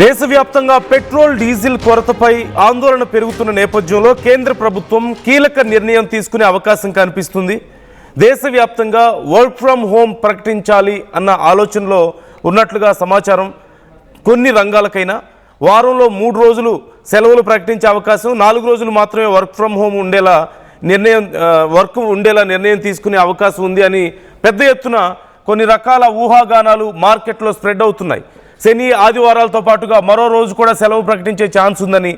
దేశవ్యాప్తంగా petrol diesel కొరతపై ఆందోళన పెరుగుతున్న నేపథ్యంలో కేంద్ర ప్రభుత్వం కీలక నిర్ణయం తీసుకునే అవకాశం కనిపిస్తుంది. దేశవ్యాప్తంగా వర్క్ ఫ్రమ్ హోమ్ ప్రకటించాలి అన్న ఆలోచనలో ఉన్నట్లుగా సమాచారం. కొన్ని రంగాలకైనా వారంలో 3 రోజులు సెలవులు ప్రకటించే అవకాశం, 4 రోజులు మాత్రమే వర్క్ ఫ్రమ్ హోమ్ ఉండేలా నిర్ణయం తీసుకునే అవకాశం ఉంది అని పెద్ద ఎత్తున కొన్ని రకాల ఊహాగానాలు మార్కెట్లో స్ప్రెడ్ అవుతున్నాయి. శని ఆదివారాలతో పాటుగా మరో రోజు కూడా సెలవు ప్రకటించే ఛాన్స్ ఉందని,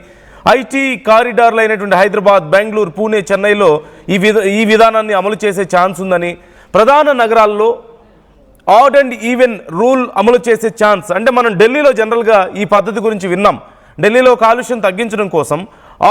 ఐటీ కారిడార్లు అయినటువంటి హైదరాబాద్, బెంగళూరు, పూణే, చెన్నైలో ఈ విధానాన్ని అమలు చేసే ఛాన్స్ ఉందని, ప్రధాన నగరాల్లో ఆడ్ అండ్ ఈవెన్ రూల్ అమలు చేసే ఛాన్స్. అంటే మనం ఢిల్లీలో జనరల్గా ఈ పద్ధతి గురించి విన్నాం. ఢిల్లీలో కాలుష్యం తగ్గించడం కోసం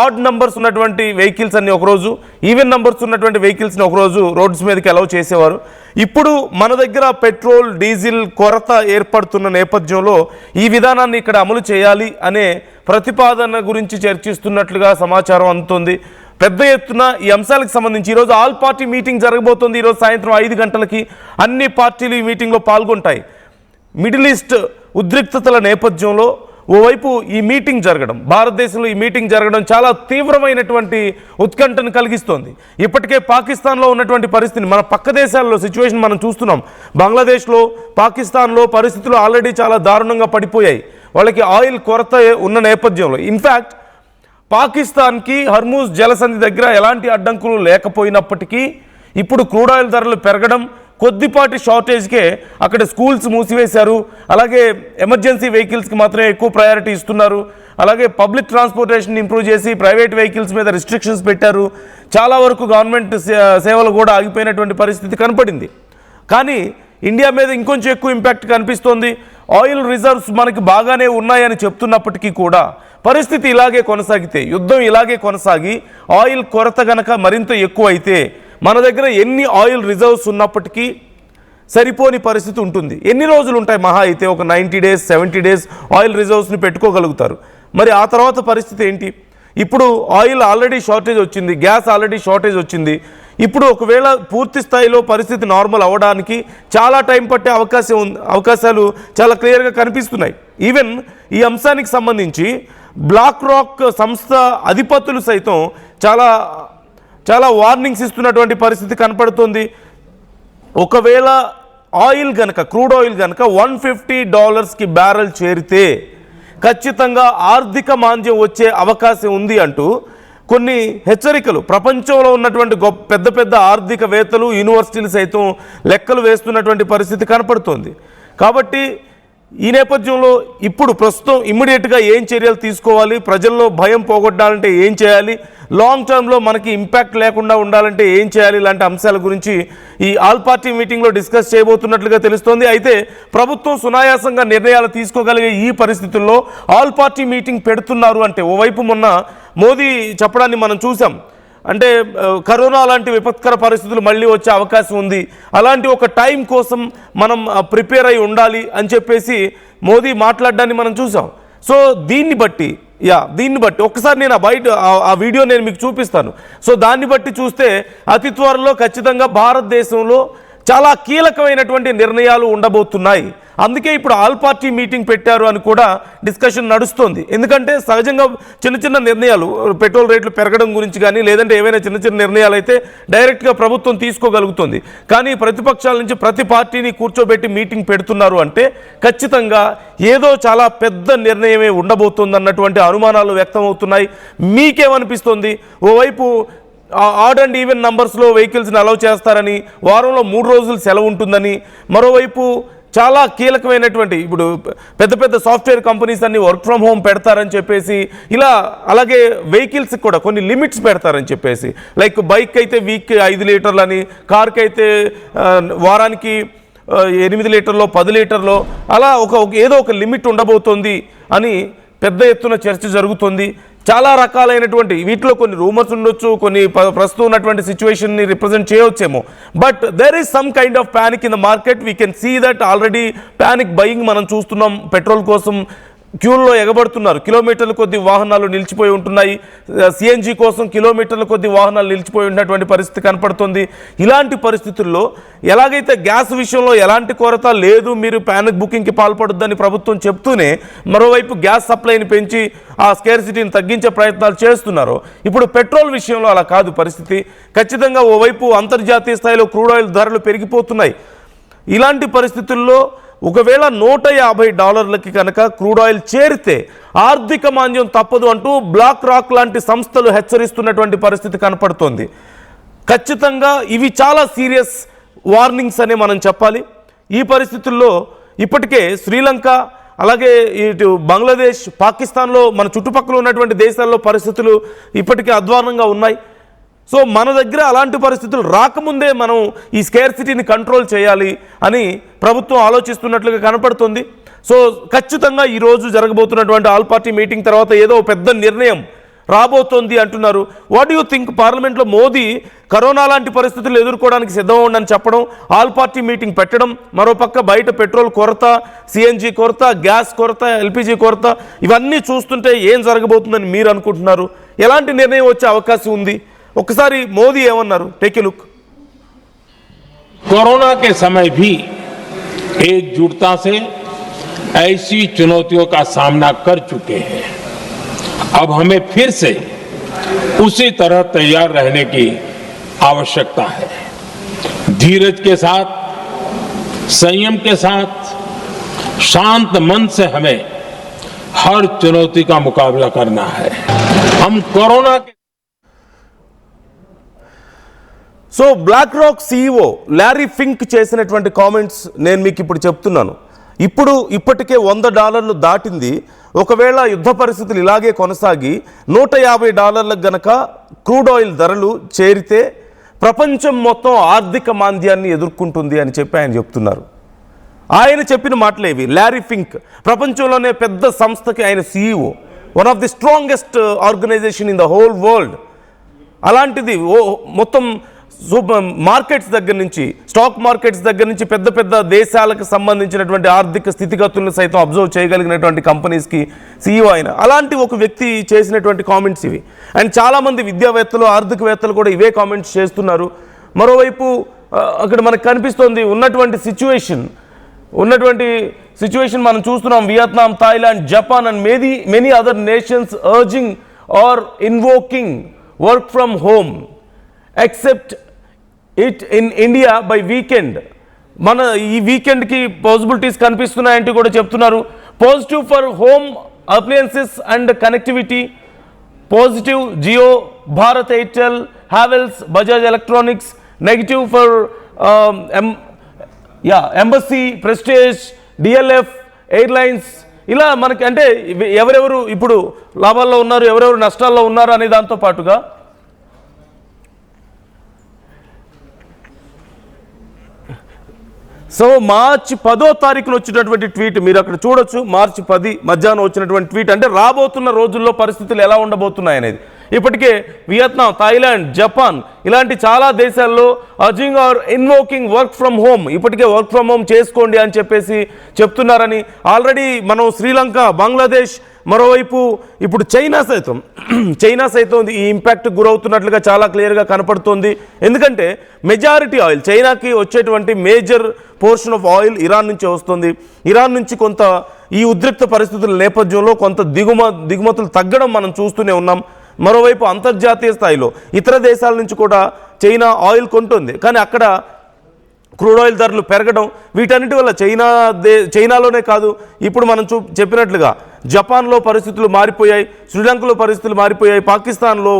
ఆడ్ నంబర్స్ ఉన్నటువంటి వెహికల్స్ అన్ని ఒకరోజు, ఈవెన్ నంబర్స్ ఉన్నటువంటి వెహికల్స్ని ఒకరోజు రోడ్స్ మీదకి అలౌ చేసేవారు. ఇప్పుడు మన దగ్గర పెట్రోల్ డీజిల్ కొరత ఏర్పడుతున్న నేపథ్యంలో ఈ విధానాన్ని ఇక్కడ అమలు చేయాలి అనే ప్రతిపాదన గురించి చర్చిస్తున్నట్లుగా సమాచారం అందుతోంది. పెద్ద ఎత్తున ఈ అంశాలకు సంబంధించి ఈరోజు ఆల్ పార్టీ మీటింగ్ జరగబోతోంది. ఈరోజు సాయంత్రం 5 గంటలకి అన్ని పార్టీలు ఈ మీటింగ్లో పాల్గొంటాయి. మిడిల్ ఈస్ట్ ఉద్రిక్తతల నేపథ్యంలో ఓవైపు ఈ మీటింగ్ జరగడం, భారతదేశంలో ఈ మీటింగ్ జరగడం చాలా తీవ్రమైనటువంటి ఉత్కంఠను కలిగిస్తోంది. ఇప్పటికే పాకిస్తాన్లో ఉన్నటువంటి పరిస్థితిని, మన పక్క దేశాల్లో సిచ్యువేషన్ మనం చూస్తున్నాం. బంగ్లాదేశ్లో, పాకిస్తాన్లో పరిస్థితులు ఆల్రెడీ చాలా దారుణంగా పడిపోయాయి. వాళ్ళకి ఆయిల్ కొరత ఉన్న నేపథ్యంలో ఇన్ఫ్యాక్ట్ పాకిస్తాన్కి హర్మూజ్ జలసంధి దగ్గర ఎలాంటి అడ్డంకులు లేకపోయినప్పటికీ ఇప్పుడు క్రూడ్ ఆయిల్ ధరలు పెరగడం, కొద్దిపాటి షార్టేజ్కే అక్కడ స్కూల్స్ మూసివేశారు. అలాగే ఎమర్జెన్సీ వెహికల్స్కి మాత్రమే ఎక్కువ ప్రయారిటీ ఇస్తున్నారు. అలాగే పబ్లిక్ ట్రాన్స్పోర్టేషన్ ఇంప్రూవ్ చేసి ప్రైవేట్ వెహికల్స్ మీద రిస్ట్రిక్షన్స్ పెట్టారు. చాలా వరకు గవర్నమెంట్ సేవలు కూడా ఆగిపోయినటువంటి పరిస్థితి కనపడింది. కానీ ఇండియా మీద ఇంకొంచెం ఎక్కువ ఇంపాక్ట్ కనిపిస్తోంది. ఆయిల్ రిజర్వ్స్ మనకి బాగానే ఉన్నాయని చెప్తున్నప్పటికీ కూడా పరిస్థితి ఇలాగే కొనసాగితే, యుద్ధం ఇలాగే కొనసాగి ఆయిల్ కొరత గనక మరింత ఎక్కువ అయితే మన దగ్గర ఎన్ని ఆయిల్ రిజర్వ్స్ ఉన్నప్పటికీ సరిపోని పరిస్థితి ఉంటుంది. ఎన్ని రోజులు ఉంటాయి? మహా అయితే ఒక 90 days 70 days ఆయిల్ రిజర్వ్స్ని పెట్టుకోగలుగుతారు. మరి ఆ తర్వాత పరిస్థితి ఏంటి? ఇప్పుడు ఆయిల్ ఆల్రెడీ షార్టేజ్ వచ్చింది, గ్యాస్ ఆల్రెడీ షార్టేజ్ వచ్చింది. ఇప్పుడు ఒకవేళ పూర్తి స్థాయిలో పరిస్థితి నార్మల్ అవ్వడానికి చాలా టైం పట్టే అవకాశాలు చాలా క్లియర్గా కనిపిస్తున్నాయి. ఈవెన్ ఈ అంశానికి సంబంధించి బ్లాక్ రాక్ సంస్థ అధిపతులు సైతం చాలా వార్నింగ్స్ ఇస్తున్నటువంటి పరిస్థితి కనపడుతుంది. ఒకవేళ ఆయిల్ కనుక, క్రూడ్ ఆయిల్ కనుక $150కి బ్యారెల్ చేరితే ఖచ్చితంగా ఆర్థిక మాంద్యం వచ్చే అవకాశం ఉంది అంటూ కొన్ని హెచ్చరికలు ప్రపంచంలో ఉన్నటువంటి పెద్ద పెద్ద ఆర్థికవేత్తలు, యూనివర్సిటీలు సైతం లెక్కలు వేస్తున్నటువంటి పరిస్థితి కనపడుతోంది. కాబట్టి ఈ నేపథ్యంలో ఇప్పుడు ప్రస్తుతం ఇమ్మీడియట్గా ఏం చర్యలు తీసుకోవాలి, ప్రజల్లో భయం పోగొట్టాలంటే ఏం చేయాలి, లాంగ్ టర్మ్లో మనకి ఇంపాక్ట్ లేకుండా ఉండాలంటే ఏం చేయాలి, ఇలాంటి అంశాల గురించి ఈ ఆల్ పార్టీ మీటింగ్లో డిస్కస్ చేయబోతున్నట్లుగా తెలుస్తోంది. అయితే ప్రభుత్వం సునాయాసంగా నిర్ణయాలు తీసుకోగలిగే ఈ పరిస్థితుల్లో ఆల్ పార్టీ మీటింగ్ పెడుతున్నారు అంటే, ఓవైపు మొన్న మోదీ చెప్పడాన్ని మనం చూసాం. అంటే కరోనా లాంటి విపత్కర పరిస్థితులు మళ్ళీ వచ్చే అవకాశం ఉంది, అలాంటి ఒక టైం కోసం మనం ప్రిపేర్ అయి ఉండాలి అని చెప్పేసి మోదీ మాట్లాడడాన్ని మనం చూసాం. సో దీన్ని బట్టి ఒక్కసారి నేను ఆ వీడియో నేను మీకు చూపిస్తాను. సో దాన్ని బట్టి చూస్తే అతి త్వరలో ఖచ్చితంగా భారతదేశంలో చాలా కీలకమైనటువంటి నిర్ణయాలు ఉండబోతున్నాయి. అందుకే ఇప్పుడు ఆల్ పార్టీ మీటింగ్ పెట్టారు అని కూడా డిస్కషన్ నడుస్తోంది. ఎందుకంటే సహజంగా చిన్న చిన్న నిర్ణయాలు, పెట్రోల్ రేట్లు పెరగడం గురించి కానీ లేదంటే ఏవైనా చిన్న చిన్న నిర్ణయాలు అయితే డైరెక్ట్గా ప్రభుత్వం తీసుకోగలుగుతుంది. కానీ ప్రతిపక్షాల నుంచి ప్రతి పార్టీని కూర్చోబెట్టి మీటింగ్ పెడుతున్నారు అంటే ఖచ్చితంగా ఏదో చాలా పెద్ద నిర్ణయమే ఉండబోతుంది అన్నటువంటి అనుమానాలు వ్యక్తమవుతున్నాయి. మీకేమనిపిస్తుంది? ఓవైపు ఆడ్ అండ్ ఈవెన్ నంబర్స్లో వెహికల్స్ని అలౌ చేస్తారని, వారంలో 3 రోజులు సెలవు ఉంటుందని, మరోవైపు చాలా కీలకమైనటువంటి ఇప్పుడు పెద్ద పెద్ద సాఫ్ట్వేర్ కంపెనీస్ అన్ని వర్క్ ఫ్రమ్ హోమ్ పెడతారని చెప్పేసి ఇలా, అలాగే వెహికల్స్కి కూడా కొన్ని లిమిట్స్ పెడతారని చెప్పేసి, లైక్ బైక్ అయితే వీక్కి 5 లీటర్లని, కార్కి అయితే వారానికి 8 లీటర్లో 10 లీటర్లో అలా ఏదో ఒక లిమిట్ ఉండబోతోంది అని పెద్ద ఎత్తున చర్చ జరుగుతుంది. చాలా రకాలైనటువంటి వీటిలో కొన్ని రూమర్స్ ఉండొచ్చు, కొన్ని ప్రస్తుతం ఉన్నటువంటి సిచ్యువేషన్ని రిప్రజెంట్ చేయవచ్చేమో. But there is some kind of panic in the market. We can see that already panic buying మనం చూస్తున్నాం పెట్రోల్ కోసం. క్యూల్లో ఎగబడుతున్నారు. కిలోమీటర్ల కొద్ది వాహనాలు నిలిచిపోయి ఉంటున్నాయి. సిఎన్జి కోసం కిలోమీటర్ల కొద్ది వాహనాలు నిలిచిపోయి ఉన్నటువంటి పరిస్థితి కనపడుతుంది. ఇలాంటి పరిస్థితుల్లో ఎలాగైతే గ్యాస్ విషయంలో ఎలాంటి కొరత లేదు, మీరు ప్యానిక్ బుకింగ్కి పాల్పడొద్దని ప్రభుత్వం చెప్తూనే మరోవైపు గ్యాస్ సప్లైని పెంచి ఆ స్కేర్సిటీని తగ్గించే ప్రయత్నాలు చేస్తున్నారు. ఇప్పుడు పెట్రోల్ విషయంలో అలా కాదు పరిస్థితి. ఖచ్చితంగా ఓవైపు అంతర్జాతీయ స్థాయిలో క్రూడ్ ఆయిల్ ధరలు పెరిగిపోతున్నాయి. ఇలాంటి పరిస్థితుల్లో ఒకవేళ $150 కనుక క్రూడ్ ఆయిల్ చేరితే ఆర్థిక మాంద్యం తప్పదు అంటూ బ్లాక్ రాక్ లాంటి సంస్థలు హెచ్చరిస్తున్నటువంటి పరిస్థితి కనపడుతోంది. ఖచ్చితంగా ఇవి చాలా సీరియస్ వార్నింగ్స్ అని మనం చెప్పాలి. ఈ పరిస్థితుల్లో ఇప్పటికే శ్రీలంక, అలాగే ఇటు బంగ్లాదేశ్, పాకిస్తాన్లో, మన చుట్టుపక్కల ఉన్నటువంటి దేశాల్లో పరిస్థితులు ఇప్పటికే అధ్వానంగా ఉన్నాయి. సో మన దగ్గర అలాంటి పరిస్థితులు రాకముందే మనం ఈ స్కేర్సిటీని కంట్రోల్ చేయాలి అని ప్రభుత్వం ఆలోచిస్తున్నట్లుగా కనపడుతుంది. సో ఖచ్చితంగా ఈరోజు జరగబోతున్నటువంటి ఆల్ పార్టీ మీటింగ్ తర్వాత ఏదో పెద్ద నిర్ణయం రాబోతోంది అంటున్నారు. What you think? పార్లమెంట్లో మోదీ కరోనా లాంటి పరిస్థితులు ఎదుర్కోవడానికి సిద్ధం ఉండని చెప్పడం, ఆల్ పార్టీ మీటింగ్ పెట్టడం, మరోపక్క బయట పెట్రోల్ కొరత, సిఎన్జి కొరత, గ్యాస్ కొరత, ఎల్పిజి కొరత, ఇవన్నీ చూస్తుంటే ఏం జరగబోతుందని మీరు అనుకుంటున్నారు? ఎలాంటి నిర్ణయం వచ్చే అవకాశం ఉంది? ఒకసారి మోదీ ఏమన్నారు? Take a look. कोरोना के समय भी एकजुटता से ऐसी चुनौतियों का सामना कर चुके हैं. अब हमें फिर से उसी तरह तैयार रहने की आवश्यकता है. धीरज के साथ, संयम के साथ, शांत मन से हमें हर चुनौती का मुकाबला करना है. हम कोरोना के so BlackRock CEO Larry Fink చేసినటువంటి కామెంట్స్ నేను మీకు ఇప్పుడు చెప్తున్నాను. ఇప్పటికే $100 దాటింది. ఒకవేళ యుద్ధ పరిస్థితులు ఇలాగే కొనసాగి $150 గనక క్రూడ్ ఆయిల్ ధరలు చేరితే ప్రపంచం మొత్తం ఆర్థిక మాంద్యాన్ని ఎదుర్కొంటుంది అని చెప్పి ఆయన చెప్తున్నారు. ఆయన చెప్పిన మాటలేవి. లారీ ఫింక్ ప్రపంచంలోనే పెద్ద సంస్థకి ఆయన CEO, one of the strongest organisation in the whole world. అలాంటిది మొత్తం మార్కెట్స్ దగ్గర నుంచి, స్టాక్ మార్కెట్స్ దగ్గర నుంచి పెద్ద పెద్ద దేశాలకు సంబంధించినటువంటి ఆర్థిక స్థితిగతులను సైతం అబ్జర్వ్ చేయగలిగినటువంటి కంపెనీస్కి CEO ఆయన. అలాంటి ఒక వ్యక్తి చేసినటువంటి కామెంట్స్ ఇవి. అండ్ చాలామంది విద్యావేత్తలు, ఆర్థికవేత్తలు కూడా ఇవే కామెంట్స్ చేస్తున్నారు. మరోవైపు అక్కడ మనకు కనిపిస్తోంది ఉన్నటువంటి సిచ్యువేషన్ మనం చూస్తున్నాం. Vietnam, Thailand, Japan and many other nations urging or invoking work from home except it in India by weekend. మన ఈ వీకెండ్కి పాసిబిలిటీస్ కనిపిస్తున్నాయంటూ కూడా చెప్తున్నారు. Positive for home appliances and connectivity, positive Jio, Bharat Airtel, Havells, Bajaj electronics. Negative for Embassy, Prestige, DLF, airlines. ఇలా మనకి అంటే ఎవరెవరు ఇప్పుడు లాభాల్లో ఉన్నారు, ఎవరెవరు నష్టాల్లో ఉన్నారు అనే దాంతో పాటుగా సో మార్చి 10వ తారీఖున వచ్చినటువంటి ట్వీట్ మీరు అక్కడ చూడొచ్చు. మార్చి 10 మధ్యాహ్నం వచ్చినటువంటి ట్వీట్. అంటే రాబోతున్న రోజుల్లో పరిస్థితులు ఎలా ఉండబోతున్నాయి అనేది. ఇప్పటికే వియత్నాం, థాయిలాండ్, జపాన్ ఇలాంటి చాలా దేశాల్లో urging or invoking work from home, ఇప్పటికే వర్క్ ఫ్రమ్ హోమ్ చేసుకోండి అని చెప్పేసి చెప్తున్నారని. ఆల్రెడీ మనం శ్రీలంక, బంగ్లాదేశ్, మరోవైపు ఇప్పుడు చైనా సైతం ఈ ఇంపాక్ట్ గురవుతున్నట్లుగా చాలా క్లియర్గా కనపడుతోంది. ఎందుకంటే మెజారిటీ ఆయిల్, చైనాకి వచ్చేటువంటి major portion of oil Iran నుంచి వస్తుంది. ఇరాన్ నుంచి కొంత ఈ ఉద్రిక్త పరిస్థితుల నేపథ్యంలో కొంత దిగుమతులు తగ్గడం మనం చూస్తూనే ఉన్నాం. మరోవైపు అంతర్జాతీయ స్థాయిలో ఇతర దేశాల నుంచి కూడా చైనా ఆయిల్ కొంటుంది. కానీ అక్కడ క్రూడ్ ఆయిల్ ధరలు పెరగడం, వీటన్నిటి వల్ల చైనాలోనే కాదు, ఇప్పుడు మనం చెప్పినట్లుగా జపాన్లో పరిస్థితులు మారిపోయాయి, శ్రీలంకలో పరిస్థితులు మారిపోయాయి, పాకిస్తాన్లో,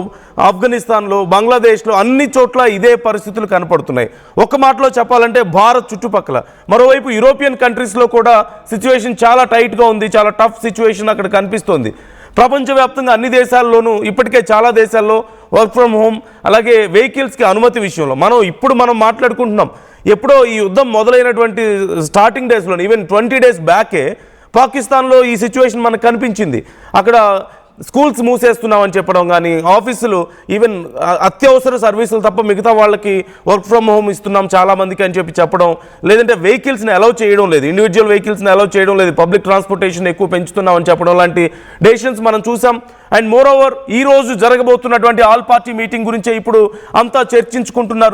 ఆఫ్ఘనిస్తాన్లో, బంగ్లాదేశ్లో అన్ని చోట్ల ఇదే పరిస్థితులు కనపడుతున్నాయి. ఒక మాటలో చెప్పాలంటే భారత్ చుట్టుపక్కల, మరోవైపు యూరోపియన్ కంట్రీస్లో కూడా సిచ్యువేషన్ చాలా టైట్గా ఉంది. చాలా టఫ్ సిచ్యువేషన్ అక్కడ కనిపిస్తోంది. ప్రపంచవ్యాప్తంగా అన్ని దేశాల్లోనూ ఇప్పటికే చాలా దేశాల్లో వర్క్ ఫ్రమ్ హోమ్, అలాగే వెహికల్స్కి అనుమతి విషయంలో మనం మాట్లాడుకుంటున్నాం. ఎప్పుడో ఈ యుద్ధం మొదలైనటువంటి స్టార్టింగ్ డేస్లో, ఈవెన్ 20 days బ్యాకే పాకిస్తాన్లో ఈ సిచ్యువేషన్ మనకు కనిపించింది. అక్కడ స్కూల్స్ మూసేస్తున్నామని చెప్పడం కానీ, ఆఫీసులు ఈవెన్ అత్యవసర సర్వీసులు తప్ప మిగతా వాళ్ళకి వర్క్ ఫ్రమ్ హోమ్ ఇస్తున్నాం చాలా మందికి అని చెప్పడం, లేదంటే వెహికల్స్ని అలౌ చేయడం లేదు, ఇండివిజువల్ వెహికల్స్ని అలౌ చేయడం లేదు, పబ్లిక్ ట్రాన్స్పోర్టేషన్ ఎక్కువ పెంచుతున్నామని చెప్పడం లాంటి డెసిషన్స్ మనం చూసాం. అండ్ మోర్ ఓవర్ ఈ రోజు జరగబోతున్నటువంటి ఆల్ పార్టీ మీటింగ్ గురించే ఇప్పుడు అంతా చర్చించుకుంటున్నారు.